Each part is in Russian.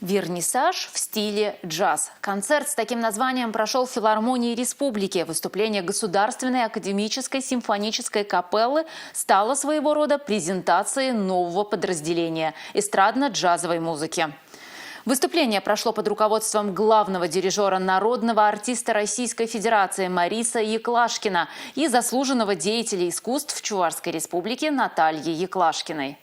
Вернисаж в стиле джаз. Концерт с таким названием прошел в филармонии республики. Выступление Государственной академической симфонической капеллы стало своего рода презентацией нового подразделения эстрадно-джазовой музыки. Выступление прошло под руководством главного дирижера народного артиста Российской Федерации Мариса Яклашкина и заслуженного деятеля искусств Чувашской Республики Натальи Яклашкиной.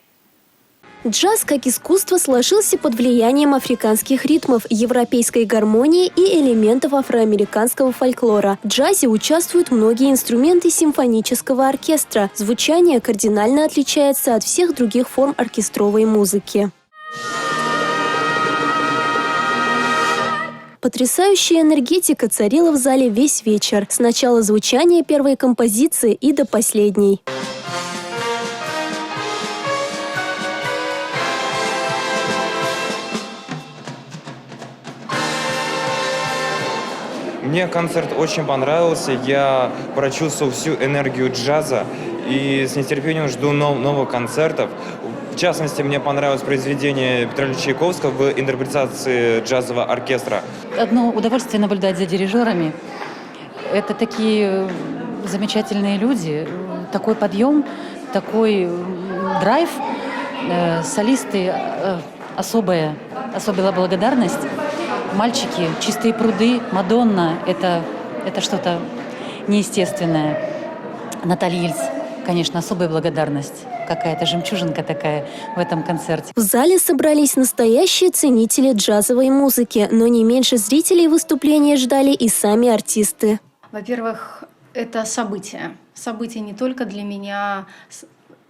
Джаз как искусство сложился под влиянием африканских ритмов, европейской гармонии и элементов афроамериканского фольклора. В джазе участвуют многие инструменты симфонического оркестра. Звучание кардинально отличается от всех других форм оркестровой музыки. Потрясающая энергетика царила в зале весь вечер, с начала звучания первой композиции и до последней. Мне концерт очень понравился, я прочувствовал всю энергию джаза и с нетерпением жду новых концертов. В частности, мне понравилось произведение Петра Ильича Чайковского в интерпретации джазового оркестра. Одно удовольствие наблюдать за дирижерами. Это такие замечательные люди, такой подъем, такой драйв. Солисты особая благодарность. Мальчики, чистые пруды, Мадонна – это что-то неестественное. Наталья Ильс, конечно, особая благодарность. Какая-то жемчужинка такая в этом концерте. В зале собрались настоящие ценители джазовой музыки, но не меньше зрителей выступления ждали и сами артисты. Во-первых, это событие. Событие не только для меня,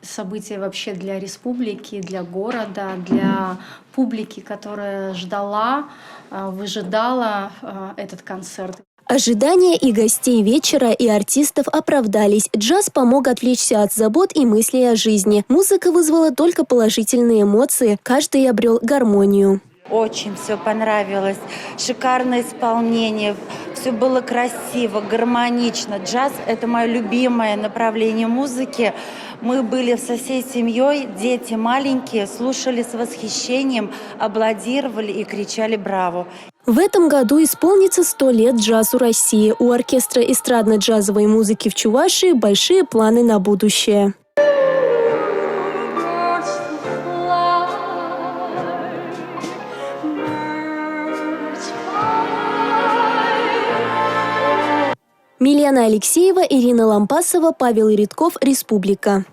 событие вообще для республики, для города, для публики, которая ждала, выжидала этот концерт. Ожидания и гостей вечера, и артистов оправдались. Джаз помог отвлечься от забот и мыслей о жизни. Музыка вызвала только положительные эмоции, каждый обрел гармонию. Очень все понравилось, шикарное исполнение, все было красиво, гармонично. Джаз – это мое любимое направление музыки. Мы были со всей семьей, дети маленькие, слушали с восхищением, аплодировали и кричали «Браво!». В этом году исполнится 100 лет джазу России. У оркестра эстрадно-джазовой музыки в Чувашии большие планы на будущее. Милена Алексеева, Ирина Лампасова, Павел Ритков, Республика.